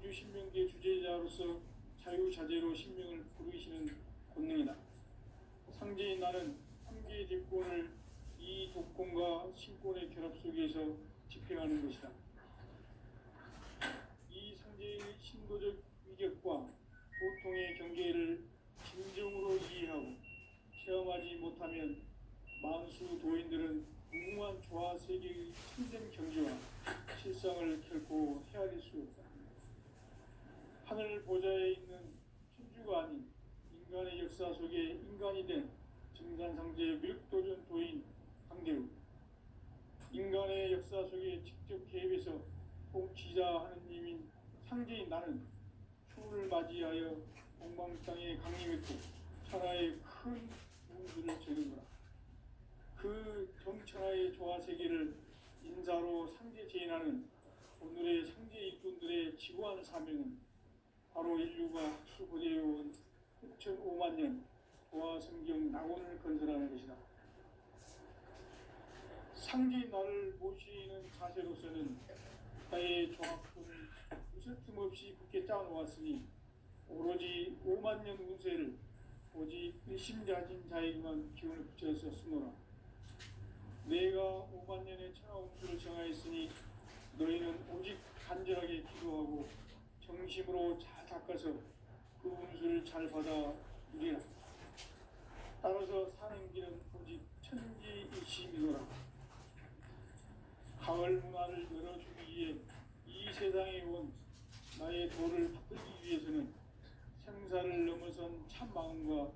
우주 신명계 주제자로서 자유자재로 신명을 부르시는 권능이다. 상제인 나는 3개의 대권을 이 독권과 신권의 결합 속에서 집행하는 것이다. 이 상제인의 신도적 위격과 보통의 경계를 진정으로 이해하고 체험하지 못하면 만수 도인들은 무궁한 조화 세계의 참된 경지와 실상을 결코 헤아릴 수 없다. 하늘 보좌에 있는 천주가 아닌 인간의 역사 속에 인간이 된 증산상제 밀도전 도인 강대우, 인간의 역사 속에 직접 개입해서 통치자 하느님인 상제인 나는 추후를 맞이하여 동방땅에 강림했고 천하의 큰 우주를 저는구나. 그 정천하의 조화세계를 인사로 상제 제인하는 오늘의 상제 일꾼들의 지구한 사명은 바로 인류가 수고되어온 6,500만 년 조화성경 낙원을 건설하는 것이다. 상제인 나를 모시는 자세로서는 나의 조합꾼을 무설틈없이 굳게 짜놓았으니 오로지 5만 년 운세를 오직 일심자진 자에게만 기운을 붙여서 쓰노라. 내가 5만 년의 천하 운수를 정하였으니 너희는 오직 간절하게 기도하고 정심으로 잘 닦아서 그 운수를 잘 받아 누리라. 따라서 사는 길은 오직 천지일심이노라. 가을 문화를 열어주기 위해 이 세상에 온 나의 도를 받들기 위해서는 생사를 넘어선 참 마음과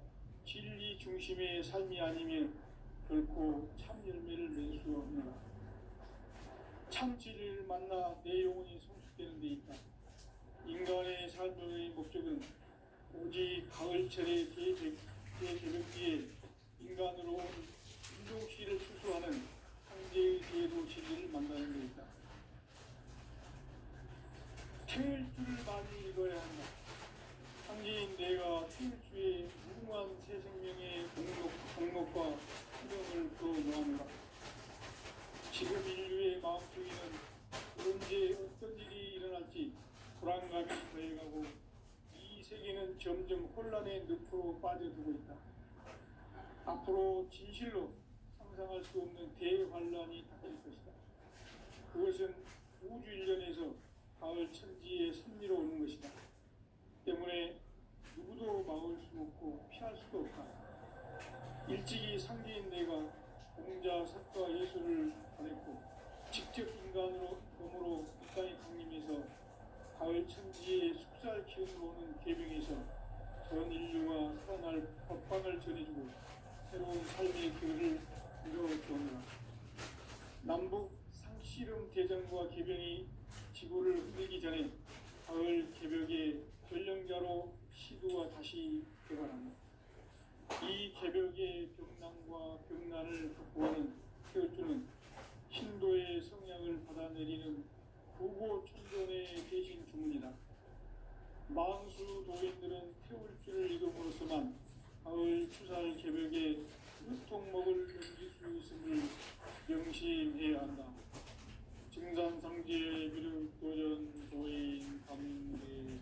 진리 중심의 삶이 아니면 결코 참 열매를 맺을 수 없노라. 참 진리를 만나 내 영혼이 성숙되는 데 있다. 인간의 삶의 목적은 오직 가을철의 대개벽기에 인간으로 온 인종씨를 수수하는 상제의 제도 진리를 만나는 데 있다. 태일주를 많이 읽어야 한다. 상제인 내가 태일주의 무궁한 새 생명의 공록과 수명을 불어넣어노라. 지금 인류의 마음속에는 언제 어떤 일이 일어날지 불안감이 더해가고 이 세계는 점점 혼란의 늪으로 빠져들고 있다. 앞으로 진실로 상상할 수 없는 대환란이 닥칠 것이다. 그것은 우주 일련에서 가을 천지의 섭리로 오는 것이다. 때문에 누구도 막을 수 없고 피할 수도 없다. 일찍이 상제인 내가 공자, 석가, 예술을 보냈고 직접 인간으로 몸으로 이 땅에 강림해서 가을 천지의 숙살 기운으로 오는 계명에서 전 인류가 살아날 법방을 전해주고 새로운 삶의 기회를 이루어주었노라. 남북 상씨름 대전과 계병이 지구를 흔들기 전에 가을 개벽의 전령자로 시두가 다시 개발합니다. 이 개벽의 병난과 병난을 극복하는 태울주는 신도의 성향을 받아내리는 구고천존의 대신 주문이다. 만수 도인들은 태울주를 이름으로서만 가을 추살 개벽에 유통목을 넘길 수 있음을 명심해야 한다. 증산상제 미륵도전 도인 감대수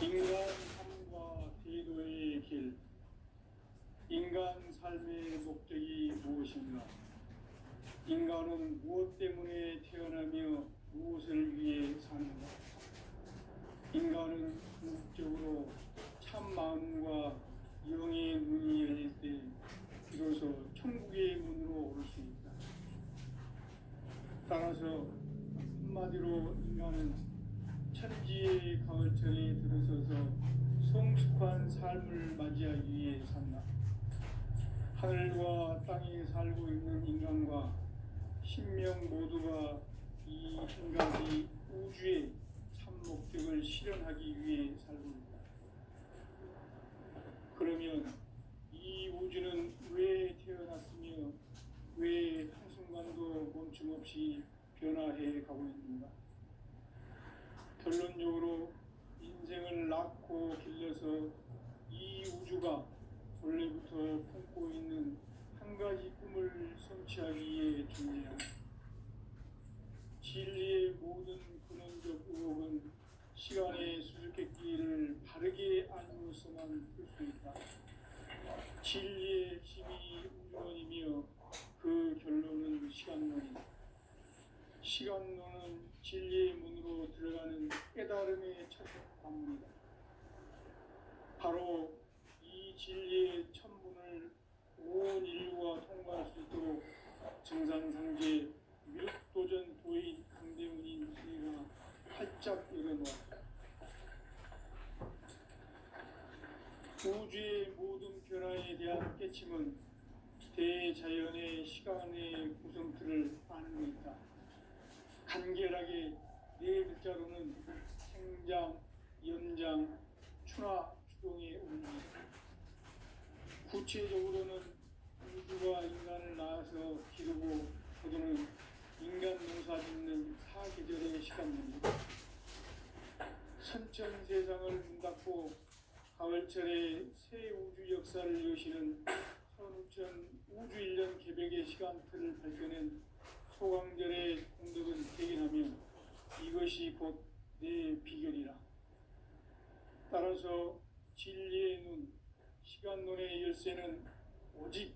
인간 삶과 제도의 길. 인간 삶의 목적이 무엇인가? 인간은 무엇 때문에 태어나며 무엇을 위해 사는가? 인간은 궁극적으로 참 마음과 영의 문이 열릴 때 비로소 천국의 문으로 오를 수 있다. 따라서 한마디로 인간은 천지의 가을철에 들어서서 성숙한 삶을 맞이하기 위해 산다. 하늘과 땅에 살고 있는 인간과 신명 모두가 이 한 가지 우주의 참 목적을 실현하기 위해 살고 있다. 그러면 이 우주는 왜 태어났으며 왜 한순간도 멈춤없이 변화해 가고 있는가? 결론적으로 인생을 낳고 길러서 이 우주가 성취하기 위해 존재한다. 진리의 모든 근원적 의혹은 시간의 수수께끼를 바르게 알고서만 풀 수 있다. 진리의 핵심이 우주론이며 그 결론은 시간론이다. 시간론은 진리의 문으로 들어가는 깨달음의 첫 관문이다. 바로 이 진리의 천문을 온 인류가 통과할 수 있도록 정산상제 미륵도전 도인 강대훈인 우리가 활짝 열어놓았다. 우주의 모든 변화에 대한 깨침은 대자연의 시간의 구성틀을 아는 것이다. 간결하게 네 글자로는 생장, 연장, 추나 추동의 원리이다. 구체적으로는 우주가 인간을 낳아서 기르고 거두는 인간 농사 짓는 사계절의 시간입니다. 선천 세상을 문 닫고 가을철에 새 우주 역사를 여시는 선우천 우주 1년 개벽의 시간틀을 밝혀낸 소강절의 공덕은 대견하며 이것이 곧 내 비결이라. 따라서 진리의 눈, 시간론의 열쇠는 오직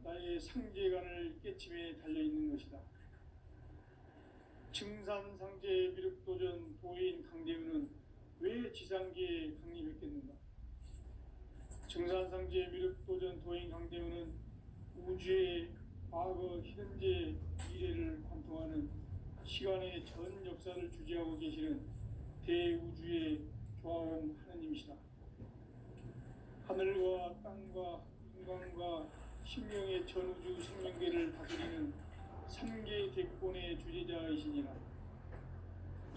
나의 상제관을 깨침에 달려있는 것이다. 증산상제 미륵도전 도인 강대훈은 왜 지상계에 강림했겠는가? 증산상제 미륵도전 도인 강대훈은 우주의 과거, 현재, 미래를 관통하는 시간의 전 역사를 주재하고 계시는 대우주의 조화원 하느님이시다. 하늘과 땅과 인간과 신명의 전우주 생명계를 다스리는 3개 대권의 주제자이시니라.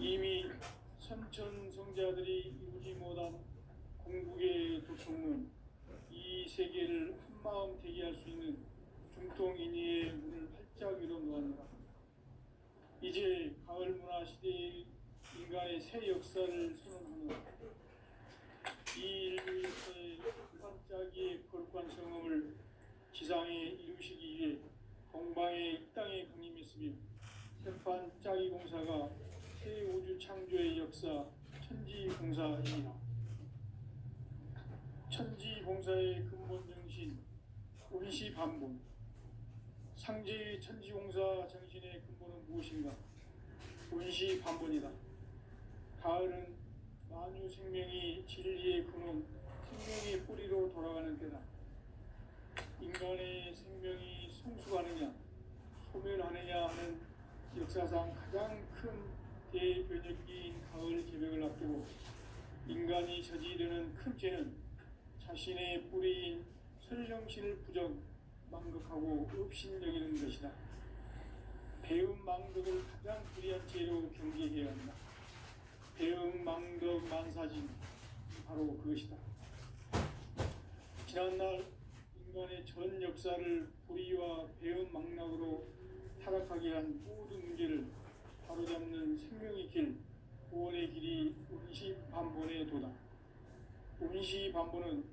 이미 선천성자들이 이루지 못한 공국의 도통은 이 세계를 한마음 되게 할 수 있는 중통인의의 문을 활짝 열어놓았노라. 이제 가을 문화 시대의 인간의 새 역사를 선언하노라. 이 인류 역사의 반짝이의 거룩한 성험을 지상에 이루시기 위해 동방의 이 땅에 강림했으며 세판 짜기 공사가 새 우주 창조의 역사 천지봉사이니라. 천지봉사의 근본 정신 운시반본. 상제의 천지봉사 정신의 근본은 무엇인가? 운시반본이다. 가을은 만유 생명이 진리의 근원, 생명의 뿌리로 돌아가는 때다. 인간의 생명이 성숙하느냐, 소멸하느냐 하는 역사상 가장 큰 대변혁기인 가을 개벽을 앞두고 인간이 저지르는 큰 죄는 자신의 뿌리인 설령신을 부정, 망극하고 업신여기는 것이다. 배음 망덕을 가장 불의한 죄로 경계해야 한다. 배음 망덕 만사진, 바로 그것이다. 지난날 인간의 전 역사를 불의와 배음 망락으로 타락하게 한 모든 문제를 바로잡는 생명의 길, 구원의 길이 운시반본의 도다. 운시반본은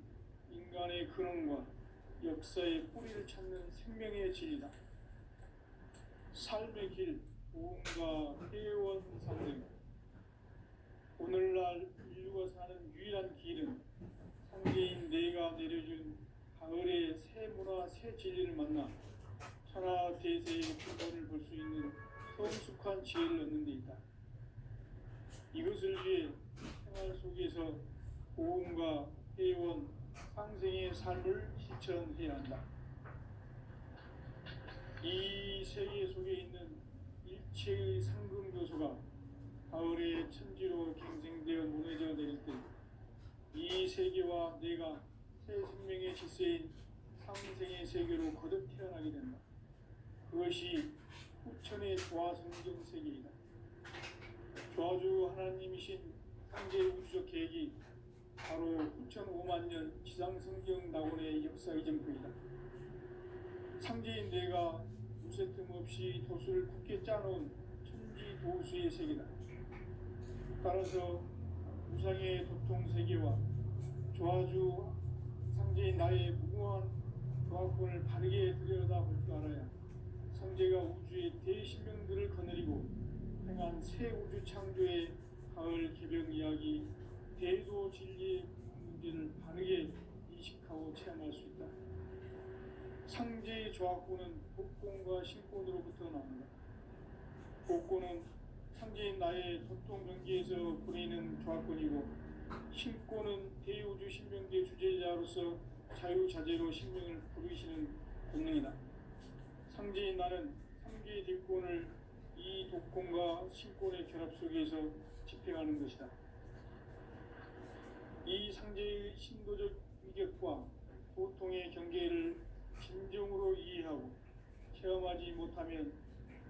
인간의 근원과 역사의 뿌리를 찾는 생명의 진리다. 삶의 길, 보험과 회원 상생. 오늘날 인류가 사는 유일한 길은 상제인 내가 내려준 가을의 새 문화, 새 진리를 만나 천하 대세의 근본을 볼 수 있는 성숙한 지혜를 얻는 데 있다. 이것을 위해 생활 속에서 보험과 회원, 상생의 삶을 실천해야 한다. 이 세계 속에 있는 일체의 상금 교소가 가을의 천지로 갱생되어 무너져 내릴 때 이 세계와 내가 새 생명의 질서인 상생의 세계로 거듭 태어나게 된다. 그것이 후천의 조화성경 세계이다. 조화주 하나님이신 상제 우주적 계획이 바로 후천 5만 년 지상성경 낙원의 역사 이전표이다. 상제인 내가 무쇠 틈 없이 도수를 굳게 짜놓은 천지 도수의 세계다. 따라서 무상의 도통 세계와 조화주 상제인 나의 무궁한 조화권을 바르게 들여다볼 줄 알아야 성제가 우주의 대신명들을 거느리고 행한 새 우주 창조의 가을 개벽 이야기, 대도 진리의 문제를 바르게 인식하고 체험할 수 있다. 상제의 조합구는 복권과 신권으로부터 나온다. 복권은 상제인 나의 도통경계에서 보내는 조합권이고, 신권은 대우주 신명계 주제자로서 자유자재로 신명을 부르시는 본능이다. 상제인 나는 상제의 뒷권을 이 독권과 신권의 결합 속에서 집행하는 것이다. 이 상제의 신도적 위격과 보통의 경계를 진정으로 이해하고 체험하지 못하면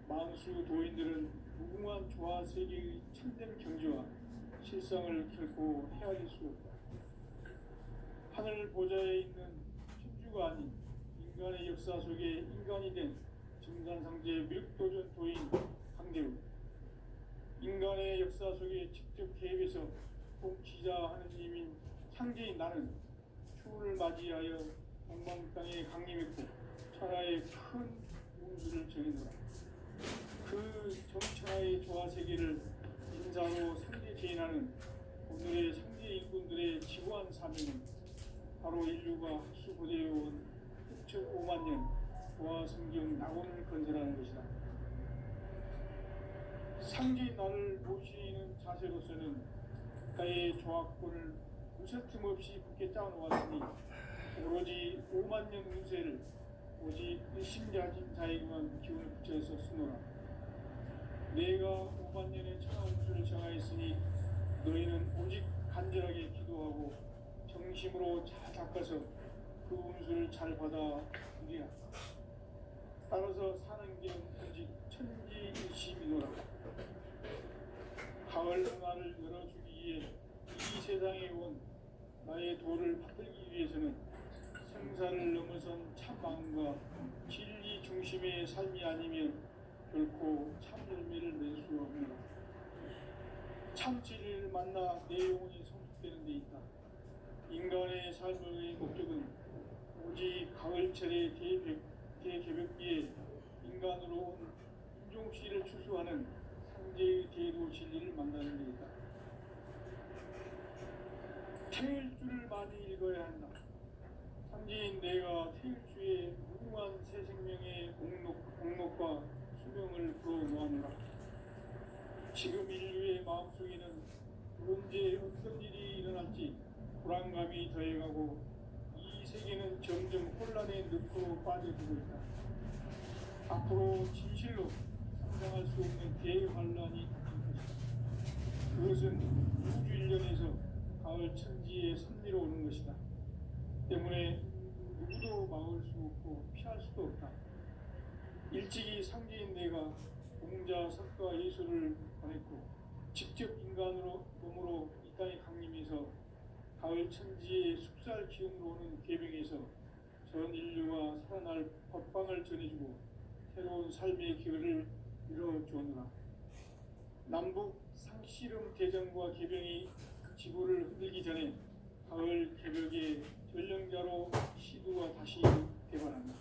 만수 도인들은 무궁한 조화 세계의 참된 경지와 실상을 결코 헤아릴 수 없다. 하늘 보좌에 있는 천주가 아닌 인간의 역사 속에 인간이 된 증산상제 밀도전 도인 강대우, 인간의 역사 속에 직접 개입해서 통치자 하느님인 상제인 나는 추운을 맞이하여 동방 땅에 강림했고 천하의 큰 운수를 정해놓아 그 정천하의 조화 세계를 인사로 상제 제인하는 오늘의 상제 일꾼들의 지구한 사명은 바로 인류가 학수고대해온 6,5만 년 조화 성경 낙원을 건설하는 것이다. 상제인 나를 모시는 자세로서는 가의 조합권을 무쇠틈 없이 굳게 짜놓았으니 오로지 5만 년 운세를 오직 일심자진 자에게만 기운을 붙여서 쓰노라. 내가 5만 년의 천하 운수를 정하였으니 너희는 오직 간절하게 기도하고 정심으로 잘 닦아서 그 운수를 잘 받아 누리라. 따라서 사는 게 오직 천지일심이노라. 가을 은하를 열어주기 위해 이 세상에 온 나의 도를 받들기 위해서는 생사를 넘어선 참 마음과 진리 중심의 삶이 아니면 결코 참 열매를 낼 수 없노라. 참 진리를 만나 내 영혼이 성숙되는 데 있다. 인간의 삶의 목적은 오직 가을철의 대개벽기에 인간으로 온 인종씨를 추수하는 상제의 대도 진리를 만나는 데 있다. 태일주를 많이 읽어야 한다. 상제인 내가 태일주의 무궁한 새 생명의 공록과 수명을 불어놓아노라. 지금 인류의 마음속에는 언제 어떤 일이 일어날지 불안감이 더해가고 이 세계는 점점 혼란의 늪으로 빠져들고 있다. 앞으로 진실로 상상할 수 없는 대환란이 닥칠 것이다. 그것은 우주 일련에서 가을 천지의 섭리로 오는 것이다. 때문에 누구도 막을 수 없고 피할 수도 없다. 일찍이 상제인 내가 공자, 석가, 예수를 보냈고 직접 인간으로 몸으로 이 땅에 강림해서 가을 천지의 숙살 기운으로 오는 계명에서 전 인류가 살아날 법방을 전해주고 새로운 삶의 기회를 이뤄주었노라. 남북 상씨름 대전과 개병이 지구를 흔들기 전에 가을 개벽의 전령자로 시두가 다시 개발한다.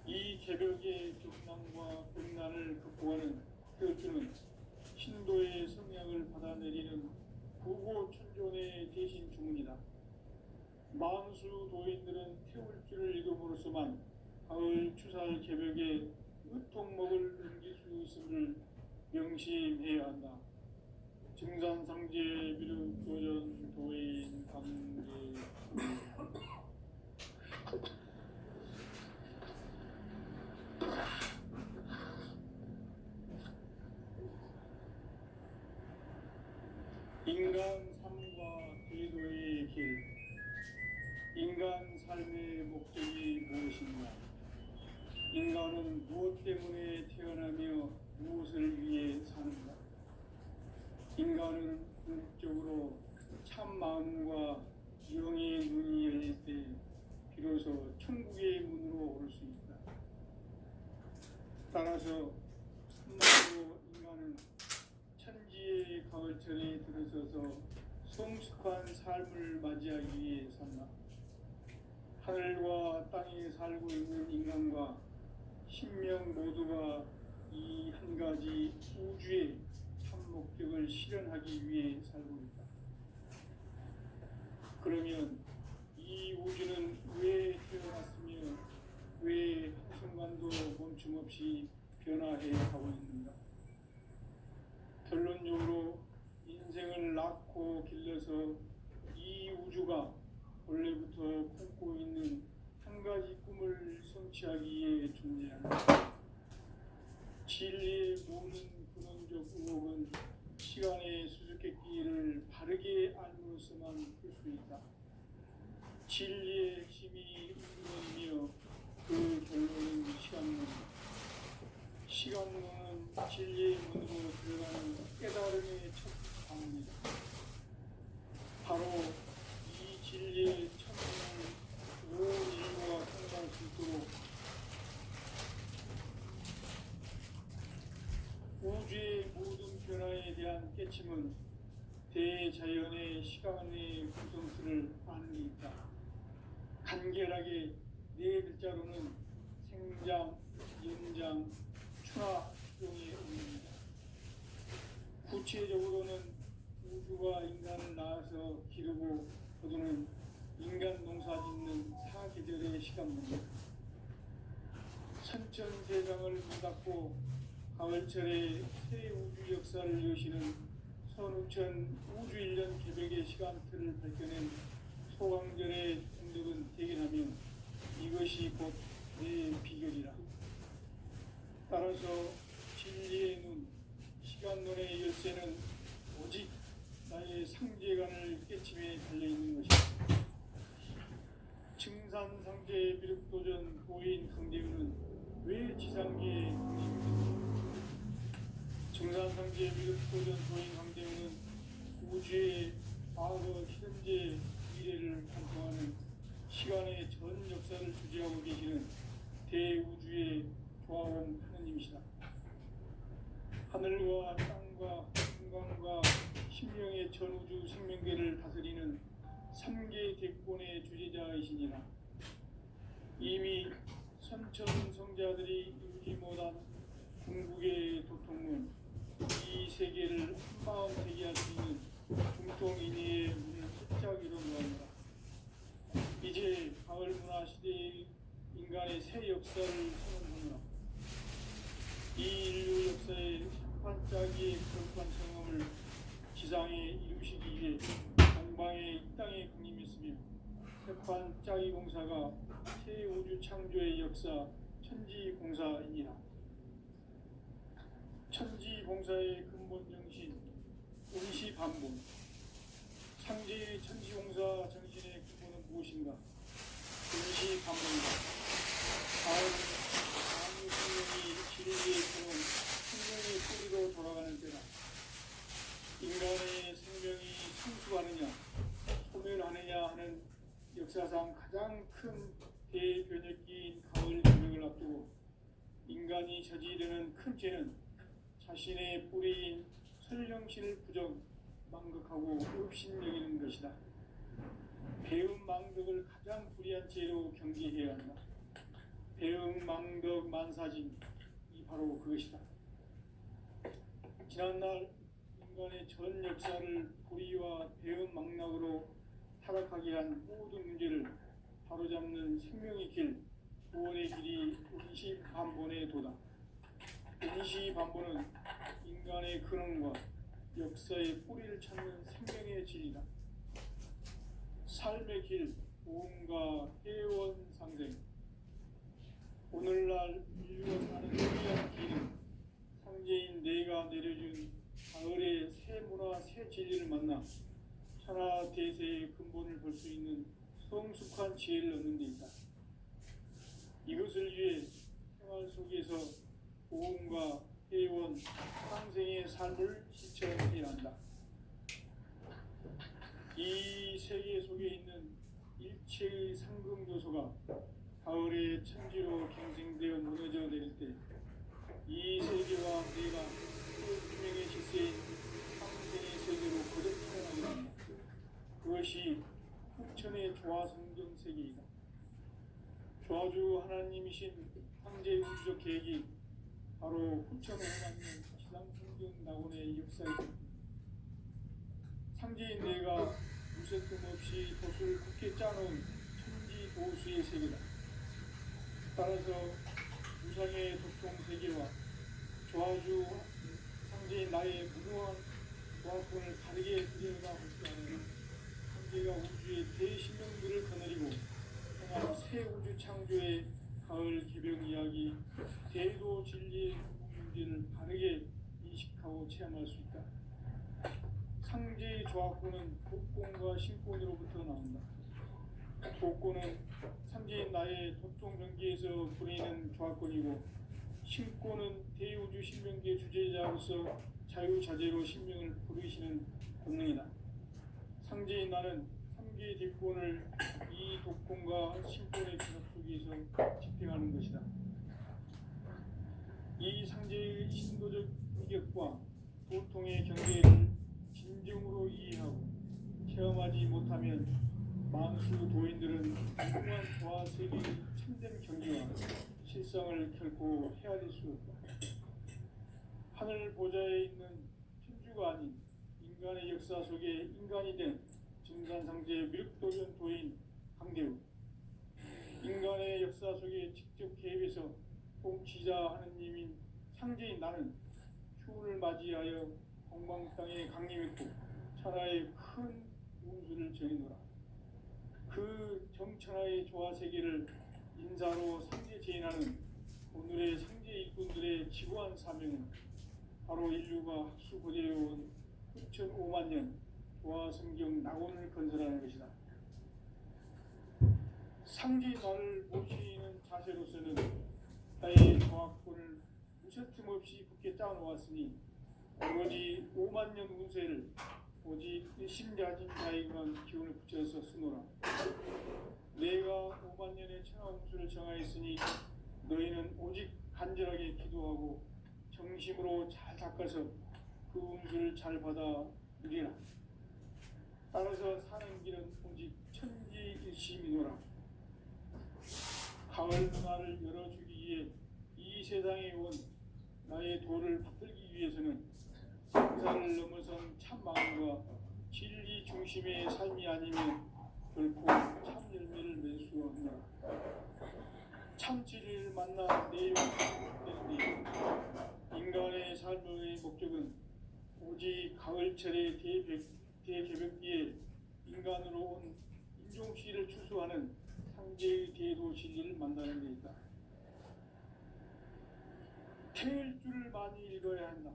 이 개벽의 경난과 백난을 극복하는 태울주는 신도의 성향을 받아내리는 구고천존의 대신 주문이다. 만수 도인들은 태울주를 읽음으로써만 가을 추살 개벽에 의통목을 넘길 수 있음을 명심해야 한다. 증산상제 미륵도전 도인 강제 인간 삶과 제도의 길. 인간 삶의 목적이 무엇인가? 인간은 무엇 때문에 태어나며 무엇을 위해 사는가? 인간은 궁극적으로 참 마음과 영의 눈이 열릴 때 비로소 천국의 문으로 오를 수 있다. 따라서 한마디로 인간은 천지의 가을철에 들어서서 성숙한 삶을 맞이하기 위해 산다. 하늘과 땅에 살고 있는 인간과 신명 모두가 이 한 가지 우주의 참 목적을 실현하기 위해 살고 있다. 그러면 이 우주는 왜 태어났으며 왜 한순간도 멈춤 없이 변화해 가고 있는가? 결론적으로 인생을 낳고 길러서 이 우주가 원래부터 품고 있는 한 가지 꿈을 성취하기 위해 존재한다. 진리의 모든 근원적 의혹은 시간의 수수께끼를 바르게 알므로서만 풀 수 있다. 진리의 핵심이 근원이며 그 결론은 시간론이다. 시간론은 진리의 문으로 들어가는 깨달음의 첫 방문이다. 바로 이 진리의 첫문을 온 인류가 통과할 수 있도록 우주의 모든 변화에 대한 깨침은 대자연의 시간의 구성틀을 아는 데 있다. 간결하게 네 글자로는 생장, 연장, 추나 추종의 의미입니다. 구체적으로는 우주가 인간을 낳아서 기르고 거두는 인간 농사 짓는 사계절의 시간입니다. 선천세상을 문닫고 가을철에 새 우주 역사를 여시는 선우천 우주일년 개벽의 시간틀을 밝혀낸 소강절의 공덕은 대견하며 이것이 곧 내 비결이라. 따라서 진리의 눈, 시간론의 열쇠는 오직 나의 상제관을 깨침에 달려있는 것이다. 증산상제 미륵도전 고인 강대우는 왜 지상계에 증산상제 미륵도전 고인 강대우는 우주의 과거, 현재, 미래를 관통하는 시간의 전 역사를 주재하고 계시는 대우주의 조화원 하느님이시다. 하늘과 땅과 인간과 신명의 전우주 생명계를 다스리는 3계 대권의 주제자이시니라. 이미 선천성자들이 이루지 못한 궁극의 도통문, 이 세계를 한마음 되게 할 수 있는 중통인의의 문을 활짝 열어놓았다. 이제 가을 문화 시대의 인간의 새 역사를 선언하노라. 이 인류 역사의 반짝이의 거룩한 성함을 지상에 이루시기 위해 동방의 이 땅에 군림했으며 세판짜기 공사가 새 우주 창조의 역사 천지공사이니라. 천지공사의 근본 정신 운시반복. 상제의 천지공사 정신의 근본은 무엇인가? 운시반복이다. 다음 생명이 진리의 근원, 생명의 뿌리로 돌아가는 때다. 인간의 생명이 성숙하느냐, 소멸하느냐 하는 역사상 가장 큰 대변혁기인 가을 개벽을 앞두고 인간이 저지르는 큰 죄는 자신의 뿌리인 설령신을 부정, 망극하고 업신여기는 것이다. 배음 망덕을 가장 불의한 죄로 경계해야 한다. 배음 망덕 만사진, 이 바로 그것이다. 지난날 인간의 전 역사를 불의와 배음 망락으로 타락하게 한 모든 문제를 바로잡는 생명의 길, 구원의 길이 운시반본의 도다. 운시반본은 인간의 근원과 역사의 뿌리를 찾는 생명의 진리다. 삶의 길, 보험과 해원상생. 오늘날 인류가 사는 특이한 길은 상제인 내가 내려준 가을의 새 문화, 새 진리를 만나 천하 대세의 근본을 볼 수 있는 성숙한 지혜를 얻는 데 있다. 이것을 위해 생활 속에서 보험과 해원, 상생의 삶을 실천해야 한다. 이 세계 속에 있는 일체의 상금 요소가 가을의 천지로 경생되어 무너져 내릴 때 이 세계와 내가 그 분명의 실세인 상생의 세계로 거듭 태어나게 된다. 그것이 풍천의 조화성경 세계이다. 조아주 하나님이신 황제의 우주적 계획이 바로 9,500만 년 지상 성경 낙원의 역사입니다. 상제인 내가 무쇠뜸 없이 돛을 굳게 짜놓은 천지 도수의 세계다. 따라서 우상의 도통 세계와 조아주 상제인 나의 무모한 조합권을 다르게 들여다보지 않은 상제가 우주의 대신령들을 거느리고 행한 새 우주 창조의 가을 개벽 이야기, 대도 진리의 문제를 바르게 인식하고 체험할 수 있다. 상제의 조합권은 복권과 신권으로부터 나온다. 복권은 상제인 나의 도통 경계에서 부리는 조합권이고, 신권은 대우주 신명계 주제자로서 자유자재로 신명을 부르시는 권능이다. 상제인 나는 3개의 대권을 이 독권과 신권의 결합 속에서 집행하는 것이다. 이 상제의 신도적 위격과 도통의 경계를 진정으로 이해하고 체험하지 못하면 만수 도인들은 무궁한 조화 세계의 참된 경지와 실상을 결코 헤아릴 수 없다. 하늘 보좌에 있는 천주가 아닌 인간의 역사 속에 인간이 된 증산상제 미륵도전 도인 강대우, 인간의 역사 속에 직접 개입해서 통치자 하느님인 상제인 나는 휴를 맞이하여 공방 땅에 강림했고 천하의 큰 운수를 전해노라. 그 정천하의 조화 세계를 인사로 상제 제인하는 오늘의 상제 일꾼들의 지구한 사명은 바로 인류가 학수고대해온 9,500만 년 조화 성경 낙원을 건설하는 것이다. 상제 나를 모시는 자세로서는 나의 조합권을 무쇠틈 없이 굳게 짜놓았으니 오로지 5만 년 운세를 오직 심자진 자에게만 기운을 붙여서 쓰노라. 내가 5만 년의 천하 운수를 정하였으니 너희는 오직 간절하게 기도하고 정심으로 잘 닦아서 그 운수를 잘 받아 누리라. 따라서 사는 길은 오직 천지일심이노라. 가을 눈알을 열어주기 위해 이 세상에 온 나의 도를 받들기 위해서는 생사를 넘어선 참 마음과 진리 중심의 삶이 아니면 결코 참 열매를 맺을 수 없노라. 참 진리를 만나 내용이 되는데 인간의 삶의 목적은 오직 가을철의 대개벽기에 인간으로 온 인종시를 추수하는 상제의 대도 진리를 만나는 데 있다. 태일주를 많이 읽어야 한다.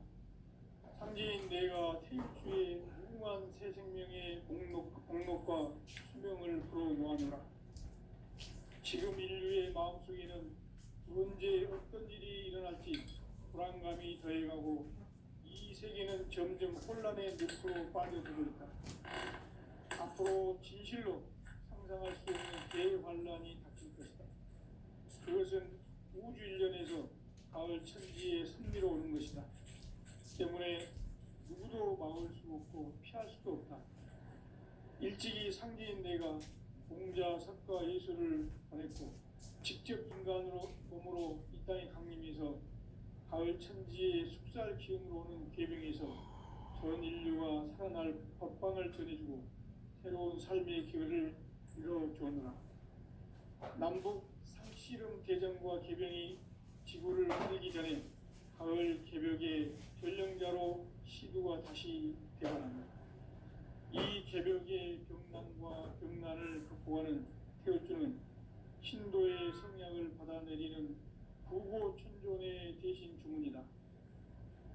상제인 내가 태일주의 무궁한 새 생명의 공록과 수명을 풀어놓아노라. 지금 인류의 마음속에는 언제 어떤 일이 일어날지 불안감이 더해가고 이 세계는 점점 혼란의 늪으로 빠져들고 있다. 앞으로 진실로 상상할 수 없는 대환란이 닥칠 것이다. 그것은 우주 일련에서 가을 천지의 선미로 오는 것이다. 때문에 누구도 막을 수 없고 피할 수도 없다. 일찍이 상제인 내가 공자, 석가, 예수를 보냈고 직접 인간으로 몸으로 이 땅에 강림해서 가을 천지의 숙살 기운으로 오는 계병에서 전 인류가 살아날 법방을 전해주고 새로운 삶의 기회를 이뤄주었노라. 남북 상씨름 대전과 계병이 지구를 흔들기 전에 가을 개벽의 전령자로 시두가 다시 되어난다. 이 개벽의 병난과 병난을 극복하는 태울주는 신도의 성약을 받아내리는 구고천존의 대신 주문이다.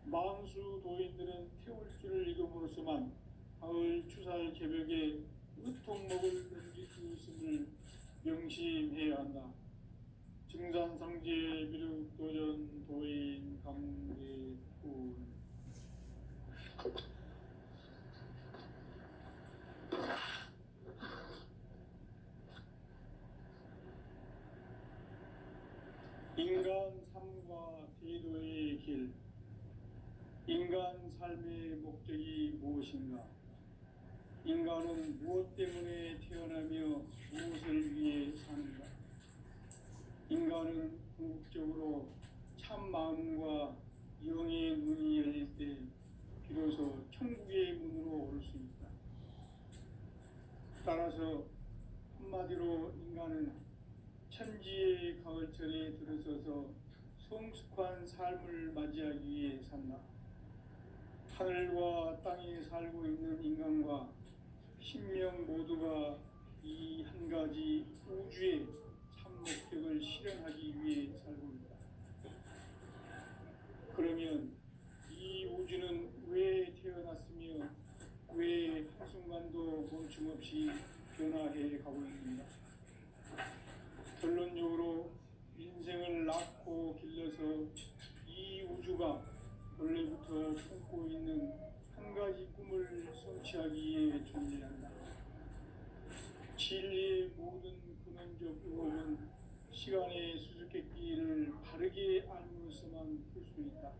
만수 도인들은 태울주를 읽음으로써만 가을 추살 개벽의 으통목을 넘길 수 있음을 명심해야 한다. 증산상제 미륵도전 도인 강대훈. 인간 삶과 대도의 길. 인간 삶의 목적이 무엇인가? 인간은 무엇 때문에 태어나며 무엇을 위해 사는가? 참 마음과 영의 눈이 열릴 때 비로소 천국의 문으로 오를 수 있다. 따라서 한마디로 인간은 천지의 가을철에 들어서서 성숙한 삶을 맞이하기 위해 산다. 하늘과 땅에 살고 있는 인간과 신명 모두가 이 한 가지 우주의 참 목적을 실현하기 위해 살고 있다. 그러면 이 우주는 왜 태어났으며 왜 한순간도 멈춤없이 변화해 가고 있는가? 결론적으로 인생을 낳고 길러서 이 우주가 원래부터 품고 있는 한 가지 꿈을 성취하기 위해 존재한다. 진리의 모든 근원적 의혹은 시간의 수수께끼를 바르게 알므로서만 풀 수 있다.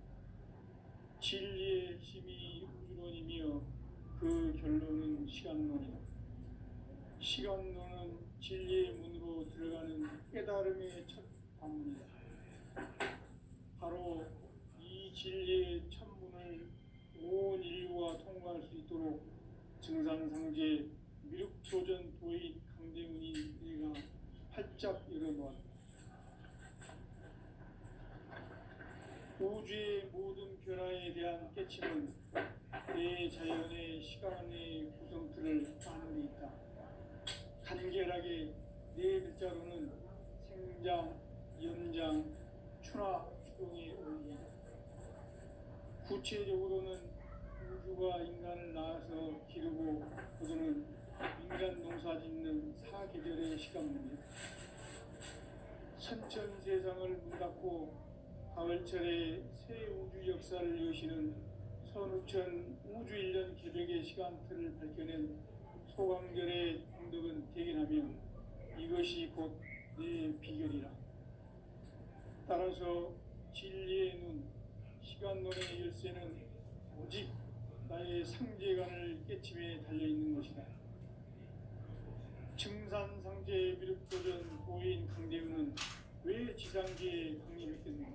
진리의 힘이 우주론이며 그 결론은 시간론이다. 시간론은 진리의 문으로 들어가는 깨달음의 첫 관문이다. 바로 이 진리의 천문을 온 인류가 통과할 수 있도록 증산상제 미륵조전 도인 강대문이 내가 활짝 열어놓았다. 우주의 모든 변화에 대한 깨침은 대자연의 시간의 구성틀을 아는 데 있다. 간결하게 네 글자로는 생장, 연장, 추나 추동의 원리이다. 구체적으로는 우주가 인간을 낳아서 기르고 거두는 인간 농사 짓는 사계절의 시간문이다. 선천 세상을 문 닫고 가을철에 새 우주 역사를 여시는 선우천 우주 1년 개벽의 시간틀을 밝혀낸 소강절의 공덕은 대견하며 이것이 곧 내 비결이라. 따라서 진리의 눈, 시간론의 열쇠는 오직 나의 상제관을 깨침에 달려있는 것이다. 증산상제 미륵도전 도인 강대우는 왜 지상계에 강림했겠는가?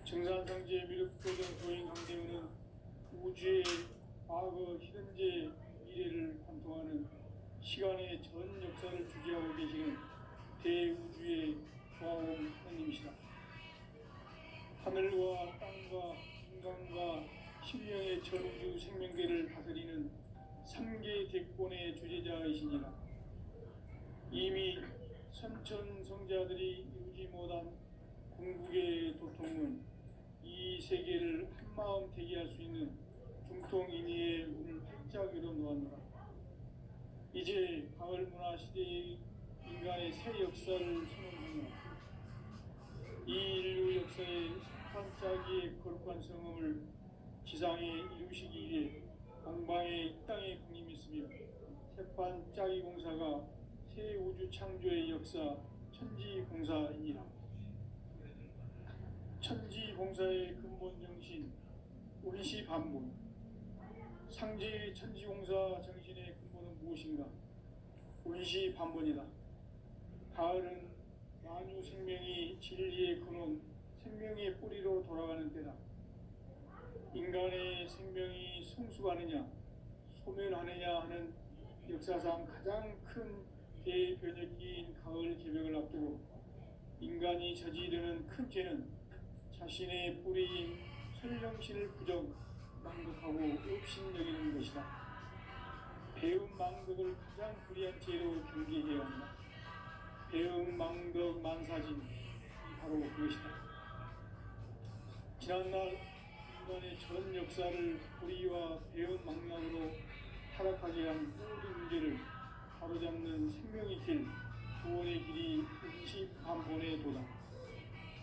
증산상제 미륵도전 도인 강대우는 우주의 과거, 현재, 미래를 관통하는 시간의 전 역사를 주재하고 계시는 대우주의 조화원 하나님이시다. 하늘과 땅과 인간과 신명의 전우주 생명계를 다스리는 삼계 대권의 주재자이시니라. 이미 선천 성자들이 이루지 못한 궁극의 도통은 이 세계를 한마음 되게 할 수 있는 중통인의의 문을 활짝 열어놓았노라. 이제 가을 문화 시대의 인간의 새 역사를 선언하노라. 이 인류 역사의 성판짜기의 거룩한 성음을 지상에 이루시기 위해 동방의 이 땅에 강림했으며 새판짜기 공사가 새 우주 창조의 역사 천지공사이니라. 천지공사의 근본 정신 운시반본. 상제의 천지공사 정신의 근본은 무엇인가? 운시반본이다. 가을은 만유 생명이 진리의 근원, 생명의 뿌리로 돌아가는 때다. 인간의 생명이 성숙하느냐, 소멸하느냐 하는 역사상 가장 큰 대변혁기인 가을 개벽을 앞두고 인간이 저지르는 큰 죄는 자신의 뿌리인 설령신을 부정, 망극하고 업신여기는 것이다. 배움 망극을 가장 불의한 죄로 경계해야 한다. 배움 망극 만사진이 바로 그것이다. 지난날 인간의 전 역사를 불의와 배움 망락으로 타락하게 한 모든 문제를 바로잡는 생명의 길, 구원의 길이 운시반본의 도다.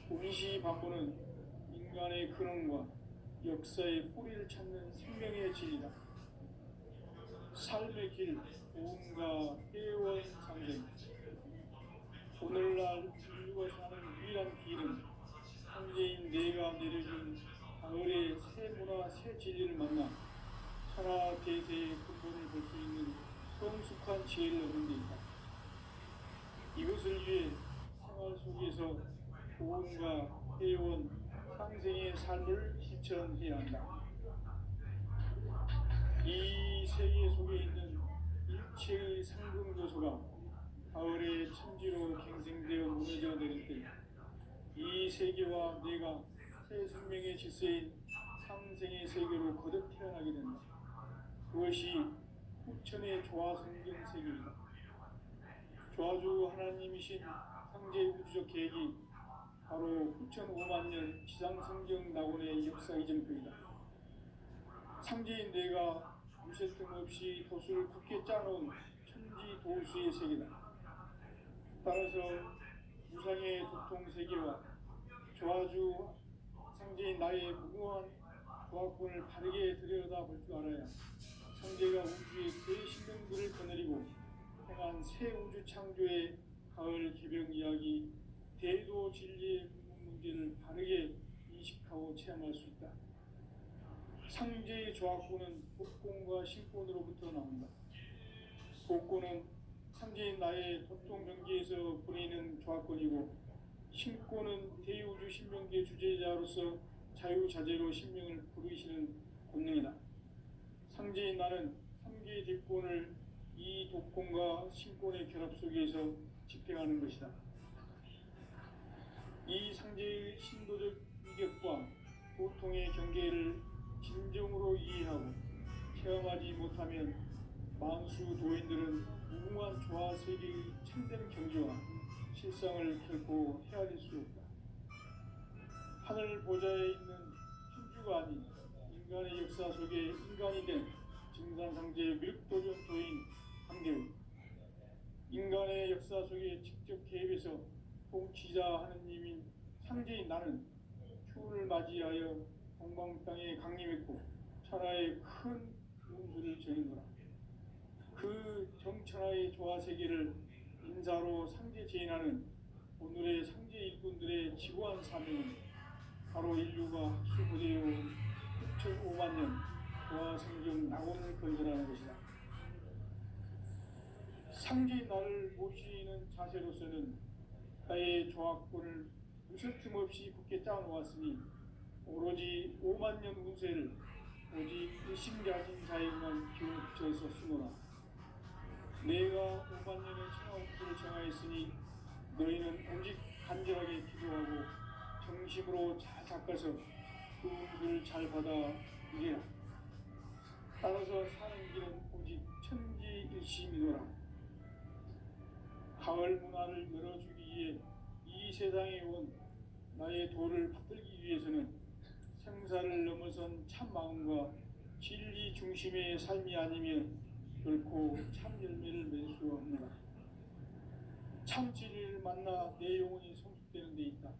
운시반본은 인간의 근원과 역사의 뿌리를 찾는 생명의 진리다. 삶의 길, 보험과 회원 상생. 오늘날 인류가 사는 유일한 길은 형제인 내가 내려준 가을의 새 문화, 새 진리를 만나 천하 대세의 근본을 볼 수 있는 성숙한 지혜를 얻는 데 있다. 이것을 위해 생활 속에서 보험과 해온 상생의 삶을 실천해야 한다. 이 세계 속에 있는 일체의 상승 요소가 가을의 천지로 갱생되어 무너져 내릴 때 이 세계와 내가 새 생명의 질서인 상생의 세계로 거듭 태어나게 된다. 그것이 후천의 조화성경 세계이다. 조화주 하나님이신 상제 우주적 계획이 바로 후천 5만 년 지상성경 낙원의 역사 이전표이다. 상제인 내가 무쇠틈 없이 돛을 굳게 짜놓은 천지 도수의 세계다. 따라서 무상의 도통 세계와 조화주 상제인 나의 무궁한 조화권을 바르게 들여다볼 줄 알아야 상제가 우주의 새 신명들을 거느리고 행한 새 우주 창조의 가을 개벽 이야기 대도 진리의 문제를 바르게 인식하고 체험할 수 있다. 상제의 조화권은 복권과 신권으로부터 나온다. 복권은 상제인 나의 도통 경계에서 보내는 조화권이고, 신권은 대우주 신명계 주제자로서 자유자재로 신명을 부르시는 권능이다. 상제인 나는 3개의 대권을 이 독권과 신권의 결합 속에서 집행하는 것이다. 이 상제의 신도적 위격과 보통의 경계를 진정으로 이해하고 체험하지 못하면 만수 도인들은 무궁한 조화 세계의 참된 경지와 실상을 결코 헤아릴 수 없다. 하늘 보좌에 있는 천주가 아닌 인간의 역사 속에 인간이 된 증산상제의 밀도전 도인 한계우, 인간의 역사 속에 직접 개입해서 통치자 하느님인 상제인 나는 추운을 맞이하여 동방 땅에 강림했고 천하의 큰 운수를 전했노라. 그 정천하의 조화세계를 인사로 상제 제인하는 오늘의 상제 일꾼들의 지고한 사명은 바로 인류가 학수고대해온 6,5만 년 조화성경 낙원을 건설하는 것이다. 상제인 나를 모시는 자세로서는 나의 조화권을 무쇠틈 없이 굳게 짜놓았으니 오로지 5만 년 운세를 오직 의심 가진 자에게만 기운을 붙여서 쓰노라. 내가 5만 년의 천하운수를 정하였으니 너희는 오직 간절하게 기도하고 정심으로 잘 닦아서 그 운수를 잘 받아 이래라. 따라서 사는 길은 오직 천지일심이노라. 가을 문화를 열어주기 위해 이 세상에 온 나의 도를 받들기 위해서는 생사를 넘어선 참 마음과 진리 중심의 삶이 아니면 결코 참 열매를 맺을 수 없노라. 참 진리를 만나 내 영혼이 성숙되는 데 있다.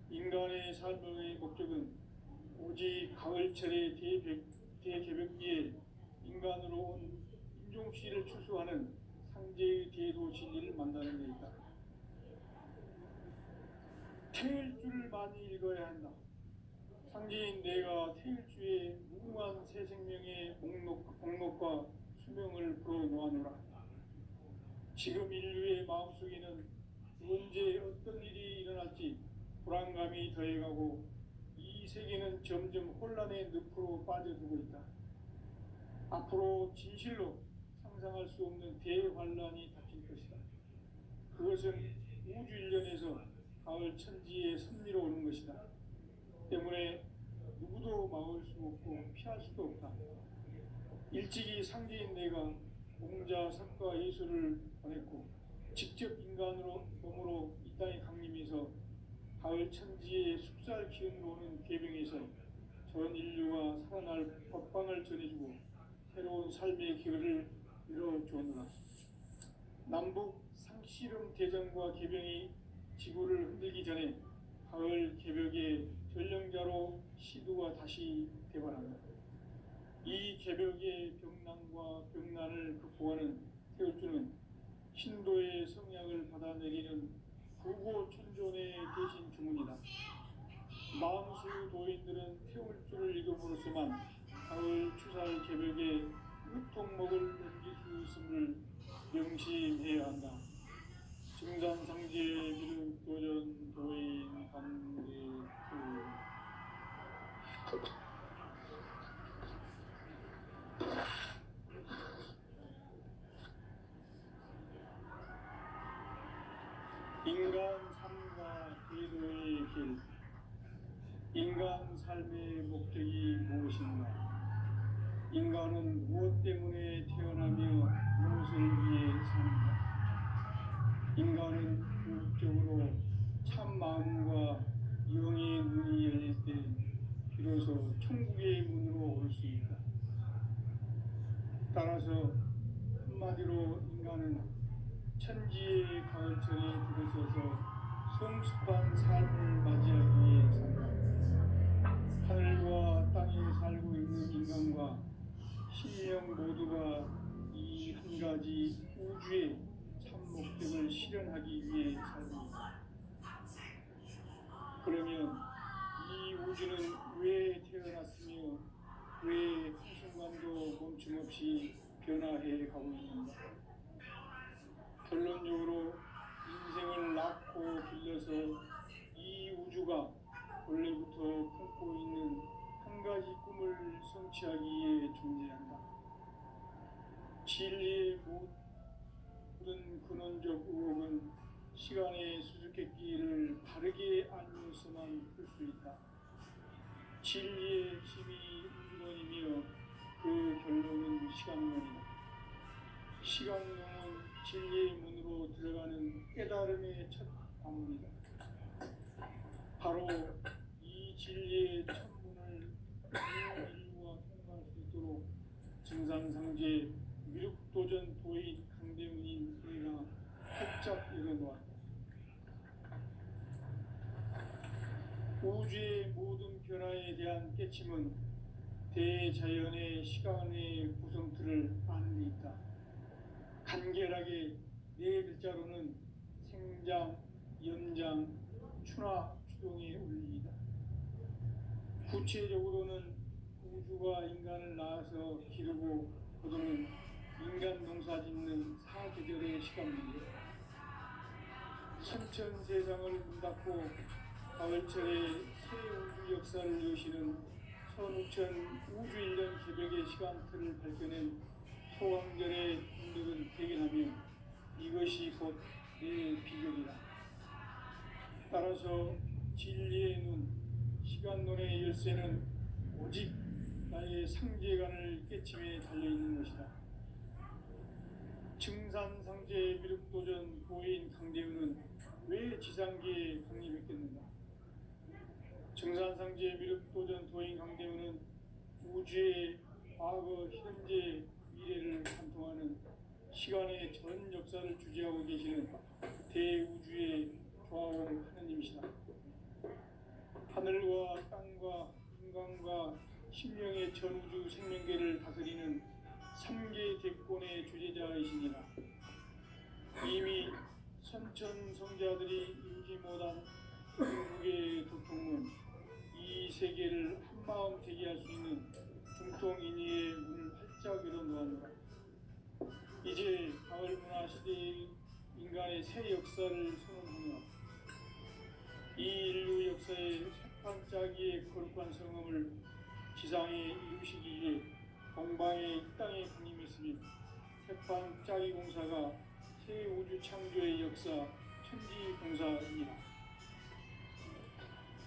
인간의 삶의 목적은 오직 가을철의 대개벽기에 인간으로 온 인종씨를 추수하는 상제의 대도 진리를 만나는 데 있다. 태일주를 많이 읽어야 한다. 상제인 내가 태일주의 무궁한 새 생명의 목록과 수명을 풀어놓아노라. 지금 인류의 마음속에는 언제 어떤 일이 일어날지 불안감이 더해가고 이 세계는 점점 혼란의 늪으로 빠져들고 있다. 앞으로 진실로 상상할 수 없는 대환란이 닥칠 것이다. 그것은 우주 일련에서 가을 천지의 섭리로 오는 것이다. 때문에 누구도 막을 수 없고 피할 수도 없다. 일찍이 상제인 내가 공자, 석가, 예수를 보냈고 직접 인간으로 몸으로 이 땅에 강림해서 가을 천지의 숲살 기운으로 오는 계병에서 전 인류가 살아날 법방을 전해주고 새로운 삶의 기회를 이뤄주었노라. 남북 상씨름 대전과 계병이 지구를 흔들기 전에 가을 개벽의 전령자로 시두가 다시 대발한다. 이 개벽의 병난과 병난을 극복하는 태울주는 신도의 성약을 받아내리는 구고천존의 대신 주문이다. 마음수 도인들은 태울주를 읽음으로써만 가을 추살 개벽의 유통목을 넘길 수 있음을 명심해야 한다. 증산상제 미륵도전 도인 감리 인간 삶과 궤도의 길, 인간 삶의 목적이 무엇인가? 인간은 무엇 때문에 태어나며 무엇을 위해 사는가? 인간은 궁극적으로 참 마음과 영의 문이 열릴 때 비로소 천국의 문으로 올 수 있다. 따라서 한마디로 인간은 천지의 가을철에 들어서서 성숙한 삶을 맞이하기 위해 산다. 하늘과 땅에 살고 있는 인간과 신령 모두가 이 한 가지 우주의 참 목적을 실현하기 위해 살고 있다. 그러면 이 우주는 왜 태어났으며 왜 한순간도 멈춤없이 변화해 가고 있는가? 결론적으로 인생을 낳고 길러서 이 우주가 원래부터 품고 있는 한 가지 꿈을 성취하기 위해 존재한다. 진리의 모든 근원적 의혹은 시간의 수수께끼를 바르게 알면서만 풀 수 있다. 진리의 힘이 우주론이며 그 결론은 시간론이다. 시간론은 진리의 문으로 들어가는 깨달음의 첫 방문이다. 바로 이 진리의 첫 문을 인류가 통과할 수 있도록 증산상제 미륵도전 도인 강대훈이 내가 활짝 열어놓았다. 우주의 모든 변화에 대한 깨침은 대자연의 시간의 구성틀을 아는 데 있다. 간결하게 네 글자로는 생장, 연장, 추나 추동의 원리이다. 구체적으로는 우주가 인간을 낳아서 기르고 거두는 인간 농사 짓는 사계절의 시간입니다. 선천 세상을 문 닫고 가을철에 새 우주 역사를 여시는 선우천 우주 1년 개벽의 시간틀을 밝혀낸 소강절의 동력을 대견하며 이것이 곧 내 비결이다. 따라서 진리의 눈, 시간론의 열쇠는 오직 나의 상제관을 깨침에 달려있는 것이다. 증산상제 미륵도전 고인 강대훈은 왜 지상계에 강림했겠는가? 증산상제 미륵도전 도인 강대훈은 우주의 과거, 현재, 미래를 관통하는 시간의 전 역사를 주재하고 계시는 대우주의 조화원 하느님이시다. 하늘과 땅과 인간과 심령의 전우주 생명계를 다스리는 3계 대권의 주재자이시니라. 이미 선천성자들이 이루지 못한 중국의 도통은 이 세계를 한마음 되게 할 수 있는 중통인의의 문을 활짝 열어놓았노라. 이제 가을 문화 시대의 인간의 새 역사를 선언하며 이 인류 역사의 석판짜기의 거룩한 성음을 지상에 이루시기 위해 동방의 이 땅에 강림했으니 석판짜기 공사가 새 우주 창조의 역사 천지공사입니다.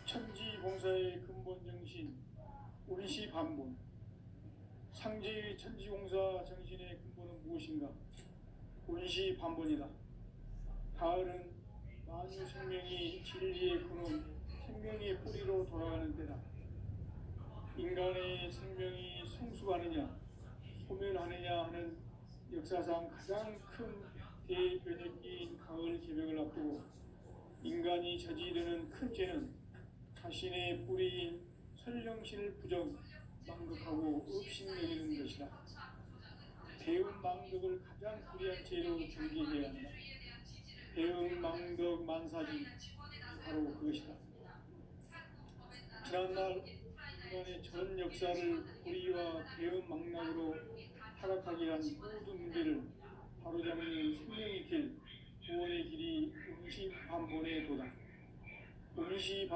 천지공사의 근본 정신 운시반본. 상제의 천지공사 정신의 근본은 무엇인가? 운시반본이다. 가을은 만유 생명이 진리의 근원, 생명의 뿌리로 돌아가는 때다. 인간의 생명이 성숙하느냐, 소멸하느냐 하는 역사상 가장 큰 대변혁기인 가을 개벽을 앞두고 인간이 저지르는 큰 죄는 자신의 뿌리인 설령신을 부정, 망극하고 업신여기는 것이다. 배운 망덕을 가장 불의한 죄로 정죄해야 한다. 배운 망덕 만사지 바로 그것이다. 지난날 인간의 전 역사를 불의와 배운 망락으로 타락하게 한 모든 문제를 바로잡는 생명의 길, 구원의 길이 운시반본에 도다. 운시반본